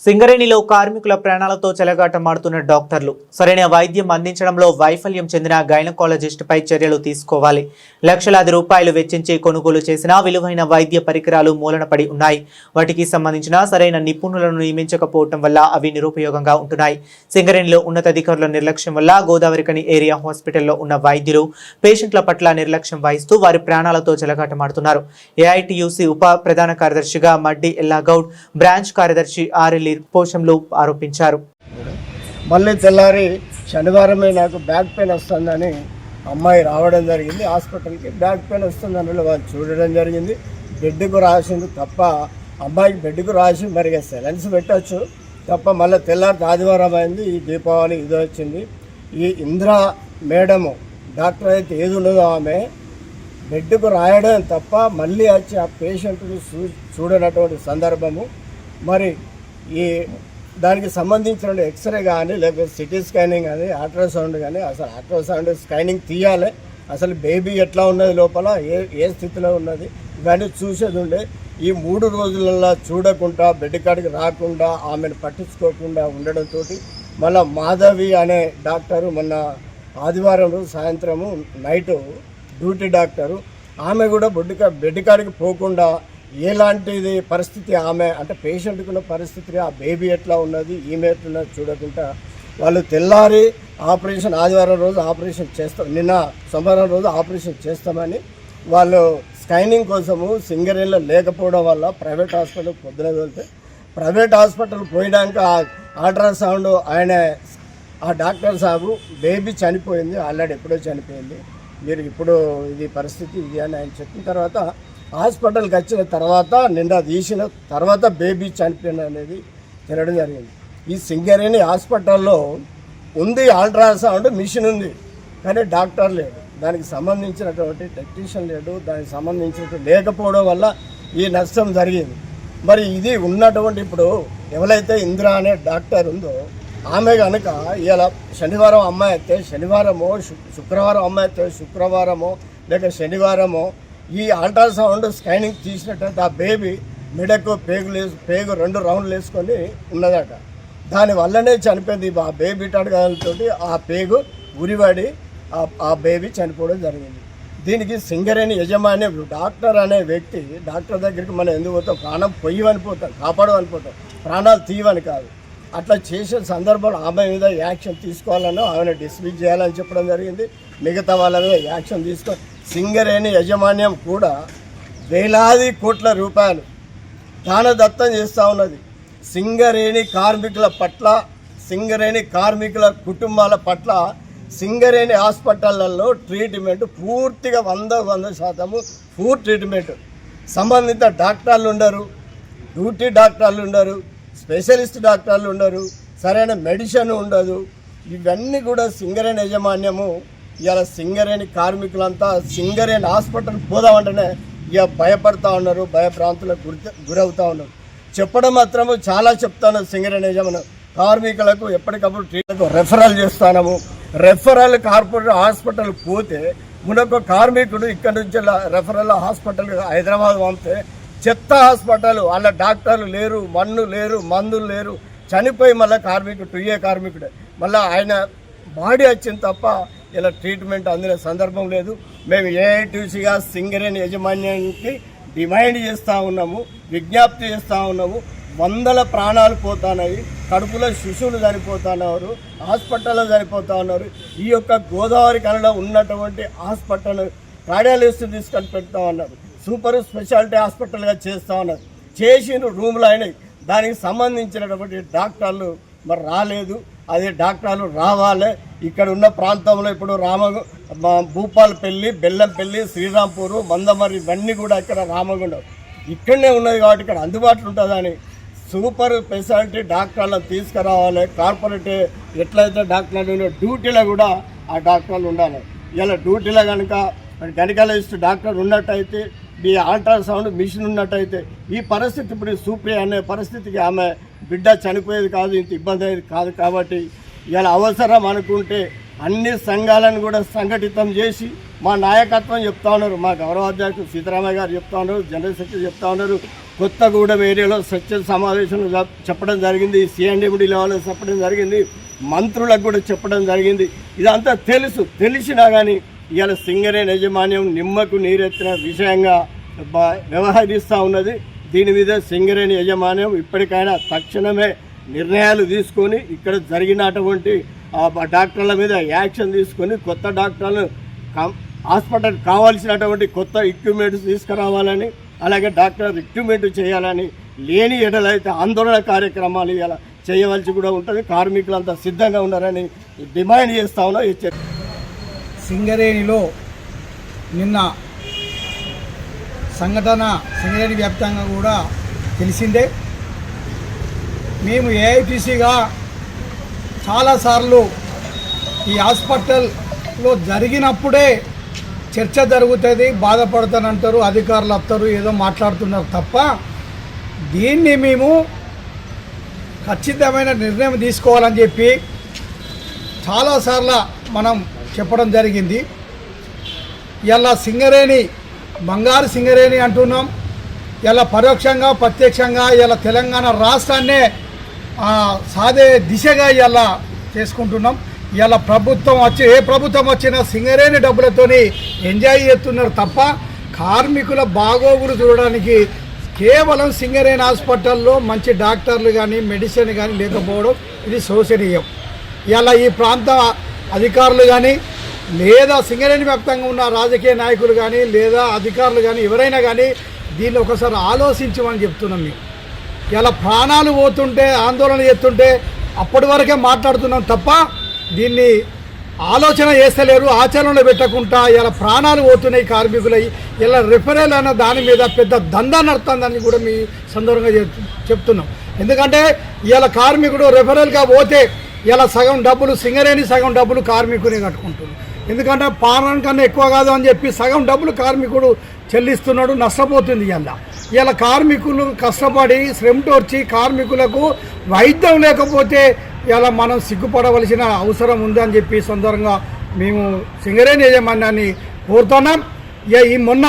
సింగరేణిలో కార్మికుల ప్రాణాలతో చెలగాటమాడుతున్న డాక్టర్లు సరైన వైద్యం అందించడంలో వైఫల్యం చెందిన గైనకాలజిస్టుపై చర్యలు తీసుకోవాలి. లక్షలాది రూపాయలు వెచ్చించి కొనుగోలు చేసిన విలువైన వైద్య పరికరాలు మూలనపడి ఉన్నాయి. వాటికి సంబంధించిన సరైన నిపుణులను నియమించకపోవడం వల్ల అవి నిరుపయోగంగా ఉంటున్నాయి. సింగరేణిలో ఉన్నతాధికారుల నిర్లక్ష్యం వల్ల గోదావరికని ఏరియా హాస్పిటల్లో ఉన్న వైద్యులు పేషెంట్ల పట్ల నిర్లక్ష్యం వహిస్తూ వారి ప్రాణాలతో చెలగాటమాడుతున్నారు. ఏఐటియుసి ఉప ప్రధాన కార్యదర్శిగా మడ్డి ఎల్లాగౌడ్, బ్రాంచ్ కార్యదర్శి ఆర్ఎల్ పోషంలో ఆరోపించారు. మళ్ళీ తెల్లారి శనివారమే నాకు బ్యాక్ పెయిన్ వస్తుందని అమ్మాయి రావడం జరిగింది. హాస్పిటల్కి బ్యాక్ పెయిన్ వస్తుందని వాళ్ళు చూడడం జరిగింది. బెడ్కు రాసింది తప్ప అమ్మాయికి బెడ్కు రాసి మరి సెలెన్స్ పెట్టచ్చు తప్ప మళ్ళీ తెల్లారి ఆదివారం అయింది. ఈ దీపావళి ఇది వచ్చింది. ఈ ఇందిరా మేడము డాక్టర్ అయితే ఏది ఉన్నదో ఆమె బెడ్కు రాయడం తప్ప మళ్ళీ వచ్చి ఆ పేషెంట్ని చూడనటువంటి సందర్భము. మరి ఈ దానికి సంబంధించిన ఎక్స్రే కానీ లేకపోతే సిటీ స్కానింగ్ కానీ అల్ట్రాసౌండ్ కానీ అసలు అల్ట్రాసౌండ్ స్కానింగ్ తీయాలి. అసలు బేబీ ఎట్లా ఉన్నది, లోపల ఏ స్థితిలో ఉన్నది, ఇవన్నీ చూసేది ఉండే. ఈ 3 రోజులలో చూడకుండా బెడ్ కాడికి రాకుండా ఆమెను పట్టించుకోకుండా ఉండడంతో మళ్ళీ మాధవి అనే డాక్టరు మొన్న ఆదివారం రోజు సాయంత్రము నైటు డ్యూటీ డాక్టరు ఆమె కూడా బెడ్ కాడికి పోకుండా ఎలాంటిది పరిస్థితి ఆమె అంటే పేషెంట్కి ఉన్న పరిస్థితి, ఆ బేబీ ఎట్లా ఉన్నది, ఈమె ఎట్లున్నది చూడకుండా వాళ్ళు తెల్లారి ఆపరేషన్ ఆదివారం రోజు ఆపరేషన్ చేస్తాం, నిన్న సోమవారం రోజు ఆపరేషన్ చేస్తామని వాళ్ళు స్కానింగ్ కోసము సింగరేణిలో లేకపోవడం వల్ల ప్రైవేట్ హాస్పిటల్ పొద్దున వెళ్తే ప్రైవేట్ హాస్పిటల్ పోయినాక అల్ట్రాసౌండ్ ఆయన ఆ డాక్టర్ సాబు బేబీ చనిపోయింది, ఆల్రెడీ ఎప్పుడో చనిపోయింది, మీరు ఇప్పుడు ఇది పరిస్థితి ఇది అని ఆయన చెప్పిన తర్వాత హాస్పిటల్కి వచ్చిన తర్వాత నిన్న తీసిన తర్వాత బేబీ చనిపోయింది అనేది తెలియడం జరిగింది. ఈ సింగరేణి హాస్పిటల్లో ఉంది అల్ట్రాసౌండ్ మిషన్ ఉంది కానీ డాక్టర్ లేడు, దానికి సంబంధించినటువంటి టెక్నీషియన్ లేడు, దానికి సంబంధించినటువంటి లేకపోవడం వల్ల ఈ నష్టం జరిగింది. మరి ఇది ఉన్నటువంటి ఇప్పుడు ఎవరైతే ఇందిరా అనే డాక్టర్ ఉందో ఆమె కనుక ఇలా శనివారం అమ్మాయి అయితే శనివారమో, శుక్రవారం అమ్మాయి అయితే శుక్రవారమో లేక శనివారమో ఈ అల్ట్రాసౌండ్ స్కానింగ్ తీసినట్టయితే ఆ బేబీ మెడకు పేగు 2 రౌండ్లు వేసుకొని ఉన్నదట. దానివల్లనే చనిపోయింది. ఆ బేబీ టడగలతో ఆ పేగు ఉరివాడి ఆ బేబీ చనిపోవడం జరిగింది. దీనికి సింగరేణి యజమాని డాక్టర్ అనే వ్యక్తి డాక్టర్ దగ్గరికి మనం ఎందుకు పోతాం, ప్రాణం పొయ్యవని పోతాం, కాపాడమని పోతాం, ప్రాణాలు తీయవని కాదు. అట్లా చేసే సందర్భంలో ఆమె మీద యాక్షన్ తీసుకోవాలనో ఆమెను డిస్మిస్ చేయాలని చెప్పడం జరిగింది. మిగతా వాళ్ళ మీద యాక్షన్ తీసుకో. సింగరేణి యాజమాన్యం కూడా వేలాది కోట్ల రూపాయలు దానదత్తం చేస్తూ ఉన్నది. సింగరేణి కార్మికుల పట్ల, సింగరేణి కార్మికుల కుటుంబాల పట్ల సింగరేణి హాస్పిటళ్లలో ట్రీట్మెంట్ పూర్తిగా 100% పూర్తి ట్రీట్మెంట్. సంబంధిత డాక్టర్లు ఉండరు, డ్యూటీ డాక్టర్లు ఉండరు, స్పెషలిస్ట్ డాక్టర్లు ఉండరు, సరైన మెడిసిన్ ఉండదు. ఇవన్నీ కూడా సింగరేణి యాజమాన్యము ఇవాళ సింగరేణి కార్మికులంతా సింగరేణి హాస్పిటల్ పోదామంటేనే ఇక భయపడతా ఉన్నారు, భయభ్రాంతులకు గురవుతూ ఉన్నారు. చెప్పడం మాత్రము చాలా చెప్తాను. సింగరేణి యాజమాన్యం కార్మికులకు ఎప్పటికప్పుడు ట్రీట్మెంట్ రెఫరల్ చేస్తాము. రెఫరల్ కార్పొరేట్ హాస్పిటల్ పోతే మునొక కార్మికుడు ఇక్కడ నుంచి రెఫరల్ హాస్పిటల్ హైదరాబాద్ పంపితే చెత్త హాస్పిటల్, వాళ్ళ డాక్టర్లు లేరు, మన్ను లేరు, మందులు లేరు, చనిపోయి మళ్ళీ కార్మికుడు 2A కార్మికుడే మళ్ళీ ఆయన బాడీ వచ్చింది తప్ప ఇలా ట్రీట్మెంట్ అందిన సందర్భం లేదు. మేము ఏఐటీసీగా సింగరేణి యాజమాన్యానికి డిమాండ్ చేస్తూ ఉన్నాము, విజ్ఞప్తి చేస్తూ ఉన్నాము. 100 ప్రాణాలు పోతున్నాయి, కడుపులో శిశువులు చనిపోతున్నారు, హాస్పిటల్లో చనిపోతూ ఉన్నారు. ఈ యొక్క గోదావరి కనిలో ఉన్నటువంటి హాస్పిటల్ కార్డియాలజిస్ట్ తీసుకొని పెడతా ఉన్నారు, సూపర్ స్పెషాలిటీ హాస్పిటల్గా చేస్తూ ఉన్నారు. చేసిన రూమ్లు అయినాయి, దానికి సంబంధించినటువంటి డాక్టర్లు మరి రాలేదు. అదే డాక్టర్లు రావాలి. ఇక్కడ ఉన్న ప్రాంతంలో ఇప్పుడు భూపాలపల్లి, బెల్లంపల్లి, శ్రీరాంపూరు, మందమరి ఇవన్నీ కూడా ఇక్కడ రామగుండం ఇక్కడనే ఉన్నది కాబట్టి ఇక్కడ అందుబాటులో ఉంటుందని సూపర్ స్పెషాలిటీ డాక్టర్లను తీసుకురావాలి. కార్పొరేట్ ఎట్లయితే డాక్టర్లు డ్యూటీలో కూడా ఆ డాక్టర్లు ఉండాలి. ఇలా డ్యూటీలో కనుక గైనకాలజిస్ట్ డాక్టర్ ఉన్నట్టయితే, ఈ అల్ట్రాసౌండ్ మిషన్ ఉన్నట్టయితే ఈ పరిస్థితి ఇప్పుడు సూప్రియ అనే పరిస్థితికి ఆమె బిడ్డ చనిపోయేది కాదు, ఇంత ఇబ్బంది అయ్యేది కాదు. కాబట్టి ఇలా అవసరం అనుకుంటే అన్ని సంఘాలను కూడా సంఘటితం చేసి మా నాయకత్వం చెప్తా ఉన్నారు, మా గౌరవాధ్యక్షుడు సీతారామయ్య గారు చెప్తా ఉన్నారు, జనరల్ సెక్రటరీ చెప్తా ఉన్నారు, కొత్తగూడెం ఏరియాలో సత్య సమావేశంలో చెప్పడం జరిగింది, సిఎండిఎండి లెవెల్లో చెప్పడం జరిగింది, మంత్రులకు కూడా చెప్పడం జరిగింది. ఇదంతా తెలిసినా కానీ ఇవాళ సింగరేణి యాజమాన్యం నిమ్మకు నీరెత్తిన విషయంగా వ్యవహరిస్తూ ఉన్నది. దీని మీద సింగరేణి యాజమాన్యం ఇప్పటికైనా తక్షణమే నిర్ణయాలు తీసుకొని ఇక్కడ జరిగినటువంటి డాక్టర్ల మీద యాక్షన్ తీసుకొని కొత్త డాక్టర్లను హాస్పిటల్ కావాల్సినటువంటి కొత్త ఎక్విప్మెంట్స్ తీసుకురావాలని, అలాగే డాక్టర్ రిక్రూట్మెంట్ చేయాలని, లేని ఎడలైతే ఆందోళన కార్యక్రమాలు ఇలా చేయవలసి కూడా ఉంటుంది. కార్మికులంతా సిద్ధంగా ఉన్నారని డిమాండ్ చేస్తా ఉన్నా. సింగరేణిలో నిన్న సంఘటన సింగరేణి వ్యాప్తంగా కూడా తెలిసిందే. మేము ఏఐటీసీగా చాలాసార్లు ఈ హాస్పిటల్లో జరిగినప్పుడే చర్చ జరుగుతుంది, బాధపడతానంటారు, అధికారులు వస్తారు, ఏదో మాట్లాడుతున్నారు తప్ప దీన్ని మేము ఖచ్చితమైన నిర్ణయం తీసుకోవాలని చెప్పి చాలాసార్లు మనం చెప్పడం జరిగింది. ఇలా సింగరేణి బంగారు సింగరేణి అంటున్నాం. ఇలా పరోక్షంగా ప్రత్యక్షంగా ఇలా తెలంగాణ రాష్ట్రాన్నే సాధే దిశగా ఇలా చేసుకుంటున్నాం. ఇలా ప్రభుత్వం ఏ ప్రభుత్వం వచ్చినా సింగరేణి డబ్బులతోని ఎంజాయ్ చేస్తున్నారు తప్ప కార్మికుల బాగోగులు చూడడానికి కేవలం సింగరేణి హాస్పిటల్లో మంచి డాక్టర్లు కానీ మెడిసిన్ కానీ లేకపోవడం ఇది శోచనీయం. ఇలా ఈ ప్రాంత అధికారులు కానీ లేదా సింగరేణి వ్యాప్తంగా ఉన్న రాజకీయ నాయకులు కానీ లేదా అధికారులు కానీ ఎవరైనా కానీ దీన్ని ఒకసారి ఆలోచించమని చెప్తున్నాం. మేము ఇలా ప్రాణాలు పోతుంటే ఆందోళన చేస్తుంటే అప్పటి వరకే మాట్లాడుతున్నాం తప్ప దీన్ని ఆలోచన చేస్తలేరు, ఆచరణలో పెట్టకుండా ఇలా ప్రాణాలు పోతున్నాయి కార్మికులై. ఇలా రిఫరల్ అన్న దాని మీద పెద్ద దందా నడుతుందని కూడా మీ సందర్భంగా చెప్తున్నాం. ఎందుకంటే ఇలా కార్మికుడు రిఫరల్గా పోతే ఇలా సగం డబ్బులు సింగరేణి, సగం డబ్బులు కార్మికుని కట్టుకుంటున్నాడు. ఎందుకంటే పాలన కన్నా ఎక్కువ కాదు అని చెప్పి సగం డబ్బులు కార్మికుడు చెల్లిస్తున్నాడు, నష్టపోతుంది. ఇలా కార్మికులు కష్టపడి శ్రమటోర్చి కార్మికులకు వైద్యం లేకపోతే ఇలా మనం సిగ్గుపడవలసిన అవసరం ఉందని చెప్పి సందర్భంగా మేము సింగరేణి యాజమాన్యాన్ని కోరుతున్నాం. ఈ మొన్న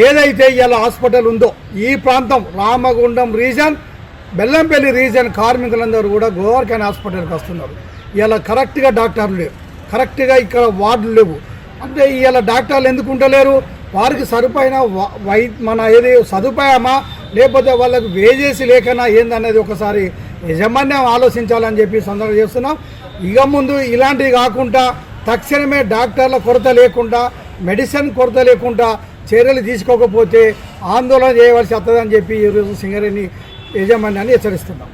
ఏదైతే ఇలా హాస్పిటల్ ఉందో ఈ ప్రాంతం రామగుండం రీజన్, బెల్లంపల్లి రీజన్ కార్మికులందరూ కూడా గోవర్కన్ హాస్పిటల్కి వస్తున్నారు. ఇలా కరెక్ట్గా డాక్టర్లు లేవు, కరెక్ట్గా ఇక్కడ వార్డులు లేవు. అంటే ఇలా డాక్టర్లు ఎందుకు ఉండలేరు? వారికి సరిపోయిన మన ఏది సదుపాయమా లేకపోతే వాళ్ళకు వేజేసి లేకనా ఏందనేది ఒకసారి యజమాన్యం ఆలోచించాలని చెప్పి సందర్భం చేస్తున్నాం. ఇక ముందు ఇలాంటివి కాకుండా తక్షణమే డాక్టర్ల కొరత లేకుండా, మెడిసిన్ కొరత లేకుండా చర్యలు తీసుకోకపోతే ఆందోళన చేయవలసి వస్తుందని చెప్పి ఈరోజు సింగరేణి యాజమాన్యాన్ని హెచ్చరిస్తున్నాం.